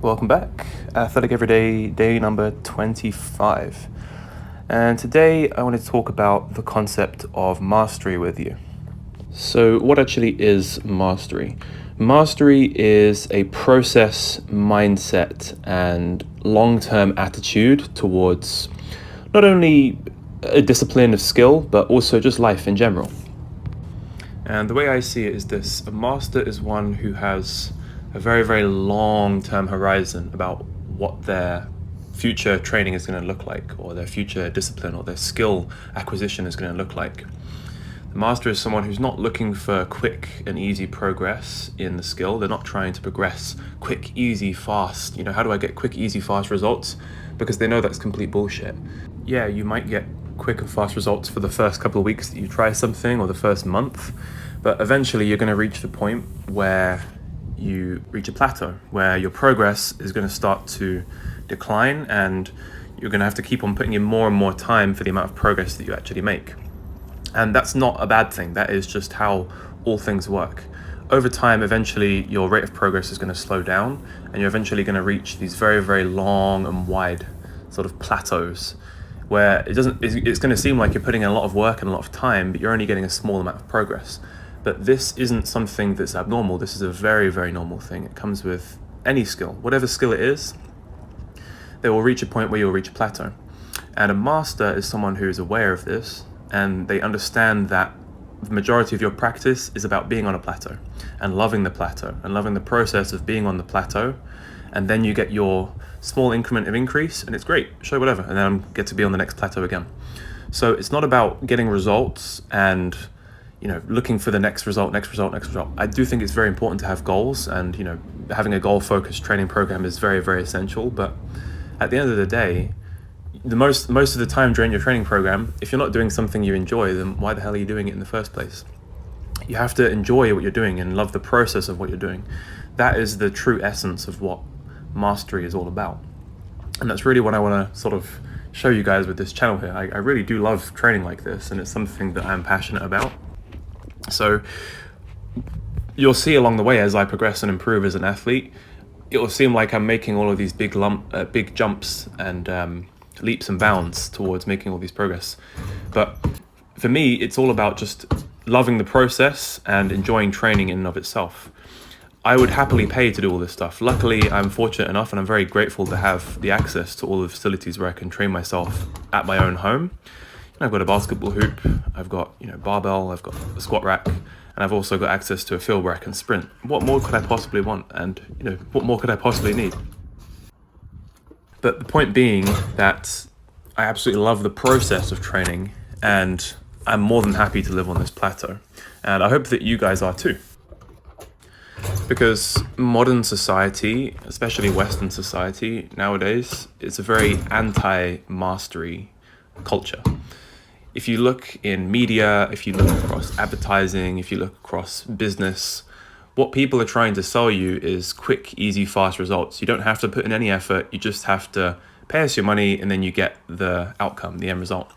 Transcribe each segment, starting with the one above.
Welcome back. Athletic Everyday, day number 25. And today I want to talk about the concept of mastery with you. So, what actually is mastery? Mastery is a process, mindset, and long-term attitude towards not only a discipline of skill, but also just life in general. And the way I see it is this: a master is one who has a very, very long-term horizon about what their future training is going to look like, or their future discipline, or their skill acquisition is going to look like. The master is someone who's not looking for quick and easy progress in the skill. They're not trying to progress quick, easy, fast. How do I get quick, easy, fast results? Because they know that's complete bullshit. Yeah, you might get quick and fast results for the first couple of weeks that you try something, or the first month, but eventually you're going to reach the point where you reach a plateau, where your progress is going to start to decline, and you're going to have to keep on putting in more and more time for the amount of progress that you actually make. And that's not a bad thing. That is just how all things work. Over time, eventually your rate of progress is going to slow down, and you're eventually going to reach these very, very long and wide sort of plateaus where it's going to seem like you're putting in a lot of work and a lot of time, but you're only getting a small amount of progress. But this isn't something that's abnormal. This is a very, very normal thing. It comes with any skill. Whatever skill it is, they will reach a point where you'll reach a plateau. And a master is someone who is aware of this, and they understand that the majority of your practice is about being on a plateau and loving the plateau and loving the process of being on the plateau. And then you get your small increment of increase, and it's great, show whatever, and then get to be on the next plateau again. So it's not about getting results and looking for the next result. I do think it's very important to have goals, and having a goal-focused training program is very, very essential. But at the end of the day, most of the time during your training program, if you're not doing something you enjoy, then why the hell are you doing it in the first place? You have to enjoy what you're doing and love the process of what you're doing. That is the true essence of what mastery is all about. And that's really what I want to sort of show you guys with this channel here. I really do love training like this, and it's something that I'm passionate about. So you'll see along the way, as I progress and improve as an athlete, it will seem like I'm making all of these big jumps and leaps and bounds towards making all these progress. But for me, it's all about just loving the process and enjoying training in and of itself. I would happily pay to do all this stuff. Luckily, I'm fortunate enough, and I'm very grateful to have the access to all the facilities where I can train myself at my own home. I've got a basketball hoop, I've got barbell, I've got a squat rack, and I've also got access to a field where I can sprint. What more could I possibly want? And what more could I possibly need? But the point being that I absolutely love the process of training, and I'm more than happy to live on this plateau. And I hope that you guys are too. Because modern society, especially Western society nowadays, it's a very anti-mastery culture. If you look in media, if you look across advertising, if you look across business, what people are trying to sell you is quick, easy, fast results. You don't have to put in any effort. You just have to pay us your money, and then you get the outcome, the end result.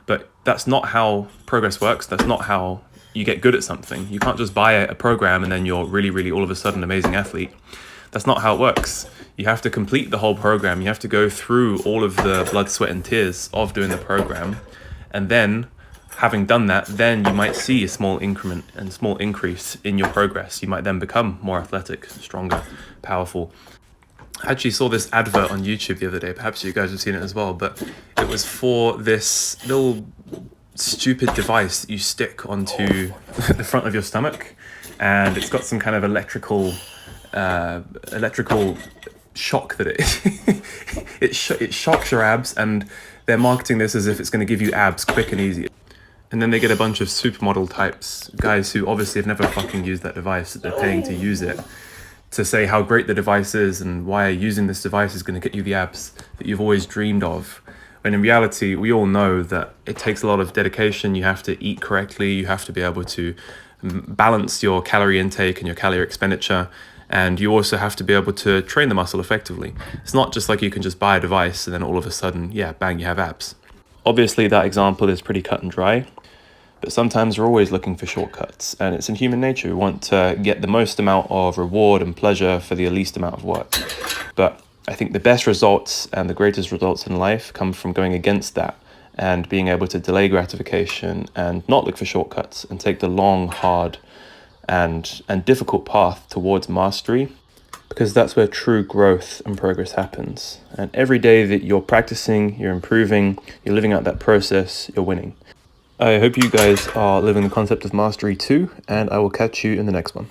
But that's not how progress works. That's not how you get good at something. You can't just buy a program and then you're really, really all of a sudden amazing athlete. That's not how it works. You have to complete the whole program. You have to go through all of the blood, sweat, and tears of doing the program. And then, having done that, then you might see a small increment and small increase in your progress. You might then become more athletic, stronger, powerful. I actually saw this advert on YouTube the other day. Perhaps you guys have seen it as well, but it was for this little stupid device that you stick onto the front of your stomach, and it's got some kind of electrical shock that it shocks your abs, and they're marketing this as if it's going to give you abs quick and easy. And then they get a bunch of supermodel types, guys who obviously have never fucking used that device, that they're paying to use it, to say how great the device is and why using this device is going to get you the abs that you've always dreamed of. When in reality, we all know that it takes a lot of dedication. You have to eat correctly. You have to be able to balance your calorie intake and your calorie expenditure. And you also have to be able to train the muscle effectively. It's not just like you can just buy a device and then all of a sudden, yeah, bang, you have abs. Obviously, that example is pretty cut and dry. But sometimes we're always looking for shortcuts, and it's in human nature. We want to get the most amount of reward and pleasure for the least amount of work. But I think the best results and the greatest results in life come from going against that and being able to delay gratification and not look for shortcuts and take the long, hard, and difficult path towards mastery, because that's where true growth and progress happens. And every day that you're practicing, you're improving, you're living out that process, you're winning. I hope you guys are living the concept of mastery too, and I will catch you in the next one.